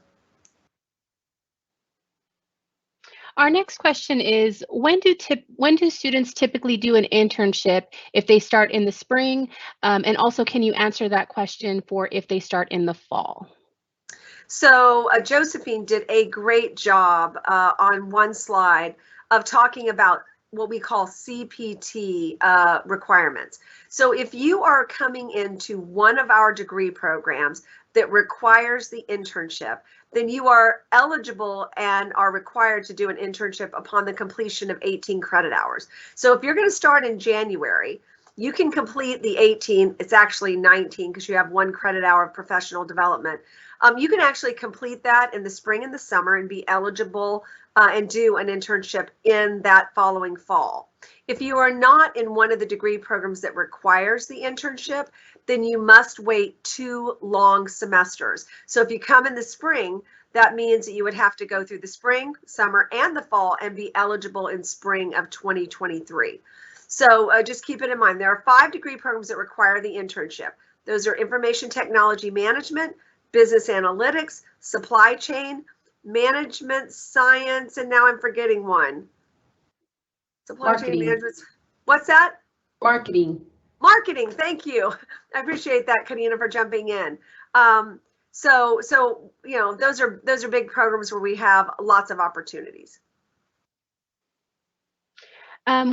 Our next question is, when do students typically do an internship if they start in the spring? And also, can you answer that question for if they start in the fall? So Josephine did a great job on one slide of talking about what we call CPT requirements. So if you are coming into one of our degree programs that requires the internship, then you are eligible and are required to do an internship upon the completion of 18 credit hours. So if you're going to start in January, you can complete the 18, it's actually 19 because you have 1 credit hour of professional development. You can actually complete that in the spring and the summer and be eligible and do an internship in that following fall. If you are not in one of the degree programs that requires the internship, then you must wait 2 long semesters. So if you come in the spring, that means that you would have to go through the spring, summer, and the fall and be eligible in spring of 2023. So just keep it in mind. There are 5 degree programs that require the internship. Those are information technology management, business analytics, supply chain, management science, and now I'm forgetting one. Supply chain management. What's that? Marketing. Marketing. Thank you. I appreciate that, Corina, for jumping in. So you know, those are big programs where we have lots of opportunities.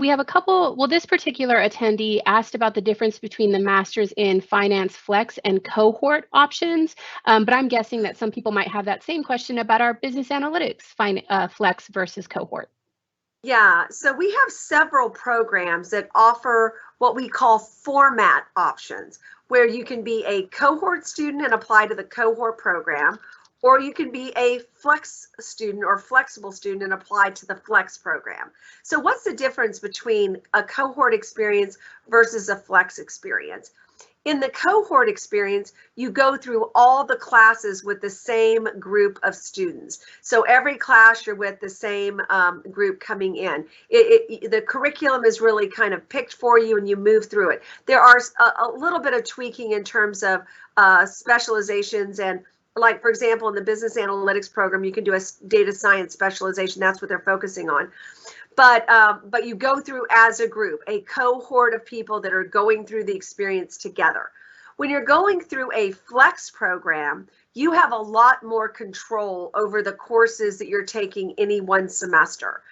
We have a couple, well, this particular attendee asked about the difference between the Masters in Finance Flex and Cohort options, but I'm guessing that some people might have that same question about our Business Analytics Flex versus Cohort. Yeah, so we have several programs that offer what we call format options, where you can be a cohort student and apply to the cohort program, or you can be a flex student or flexible student and apply to the flex program. So what's the difference between a cohort experience versus a flex experience? In the cohort experience, you go through all the classes with the same group of students. So every class you're with the same group coming in. The curriculum is really kind of picked for you and you move through it. There are a little bit of tweaking in terms of specializations, and like, for example, in the business analytics program, you can do a data science specialization. That's what they're focusing on. But you go through as a group, a cohort of people that are going through the experience together. When you're going through a flex program, you have a lot more control over the courses that you're taking any one semester.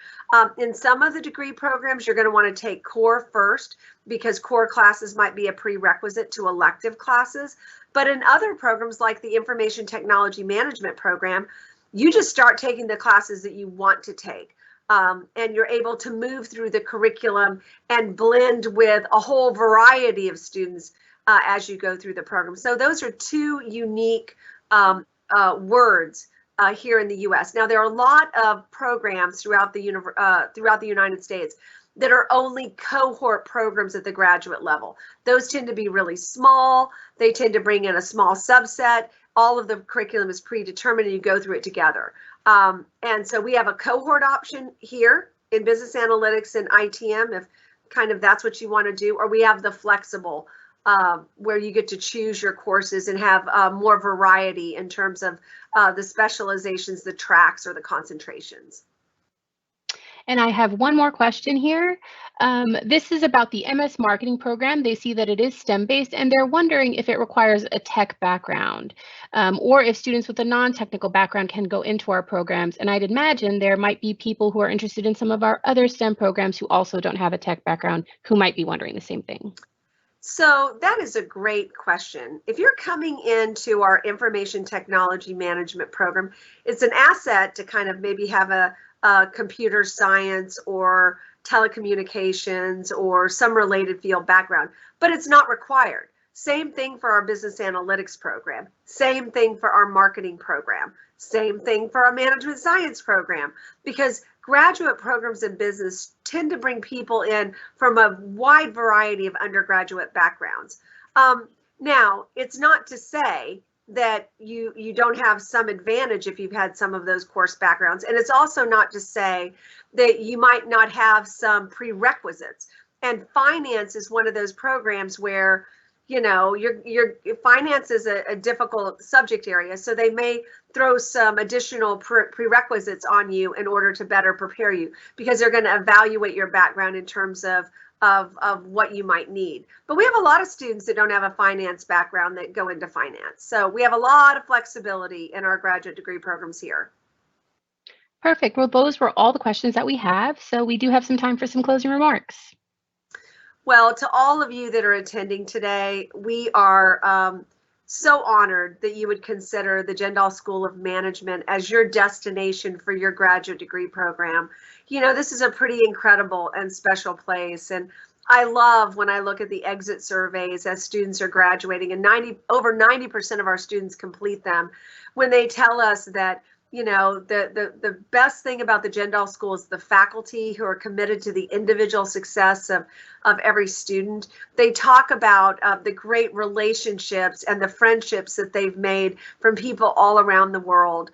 In some of the degree programs, you're going to want to take core first because core classes might be a prerequisite to elective classes. But in other programs like the Information Technology Management program, you just start taking the classes that you want to take. And you're able to move through the curriculum and blend with a whole variety of students as you go through the program. So those are 2 unique words here in the U.S. Now, there are a lot of programs throughout the United States that are only cohort programs at the graduate level. Those tend to be really small. They tend to bring in a small subset. All of the curriculum is predetermined and you go through it together. And so we have a cohort option here in business analytics and ITM, if kind of that's what you want to do, or we have the flexible where you get to choose your courses and have more variety in terms of the specializations, the tracks, or the concentrations. And I have one more question here. This is about the MS Marketing program. They see that it is STEM-based, and they're wondering if it requires a tech background, or if students with a non-technical background can go into our programs. And I'd imagine there might be people who are interested in some of our other STEM programs who also don't have a tech background who might be wondering the same thing. So that is a great question. If you're coming into our information technology management program, it's an asset to kind of maybe have a computer science or telecommunications or some related field background, but it's not required. Same thing for our business analytics program, same thing for our marketing program, same thing for our management science program, because graduate programs in business tend to bring people in from a wide variety of undergraduate backgrounds. Now, it's not to say that you don't have some advantage if you've had some of those course backgrounds, and it's also not to say that you might not have some prerequisites. And finance is one of those programs where, you know, your finance is a difficult subject area, so they may throw some additional prerequisites on you in order to better prepare you, because they're going to evaluate your background in terms of what you might need. But we have a lot of students that don't have a finance background that go into finance. So we have a lot of flexibility in our graduate degree programs here. Perfect. Well, those were all the questions that we have. So we do have some time for some closing remarks. Well, to all of you that are attending today, we are so honored that you would consider the Jindal School of Management as your destination for your graduate degree program. You know, this is a pretty incredible and special place. And I love when I look at the exit surveys as students are graduating, and over 90% of our students complete them, when they tell us that, you know, the best thing about the Jindal School is the faculty who are committed to the individual success of every student. They talk about the great relationships and the friendships that they've made from people all around the world.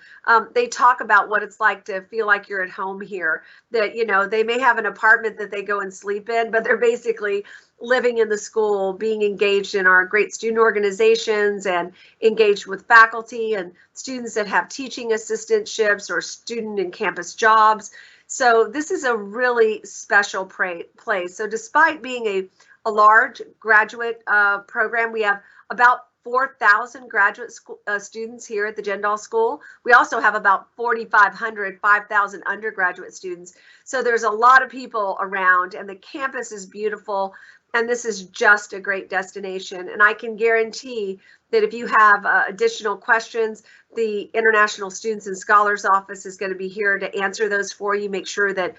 They talk about what it's like to feel like you're at home here, that, you know, they may have an apartment that they go and sleep in, but they're basically living in the school, being engaged in our great student organizations and engaged with faculty and students that have teaching assistantships or student and campus jobs. So this is a really special place. So despite being a large graduate program, we have about 4,000 graduate students here at the Jindal School. We also have about 4,500, 5,000 undergraduate students. So there's a lot of people around, and the campus is beautiful. And this is just a great destination. And I can guarantee that if you have additional questions, the International Students and Scholars Office is going to be here to answer those for you, make sure that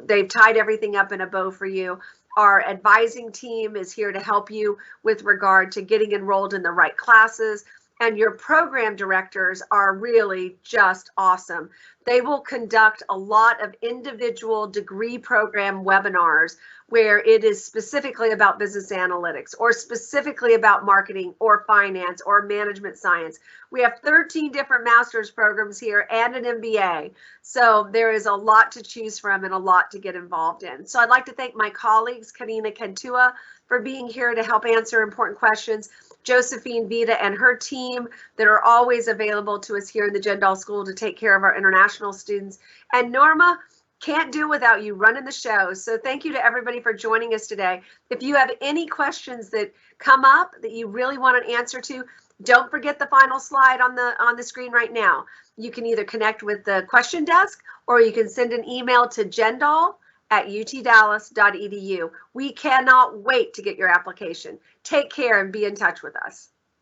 they've tied everything up in a bow for you. Our advising team is here to help you with regard to getting enrolled in the right classes. And your program directors are really just awesome. They will conduct a lot of individual degree program webinars where it is specifically about business analytics or specifically about marketing or finance or management science. We have 13 different master's programs here and an MBA. So there is a lot to choose from and a lot to get involved in. So I'd like to thank my colleagues, Corina Cantua, for being here to help answer important questions. Josephine Vitta and her team that are always available to us here in the Jindal School to take care of our international students. And Norma, can't do without you running the show. So thank you to everybody for joining us today. If you have any questions that come up that you really want an answer to, don't forget the final slide on the screen right now. You can either connect with the question desk or you can send an email to jindal@utdallas.edu. We cannot wait to get your application. Take care and be in touch with us.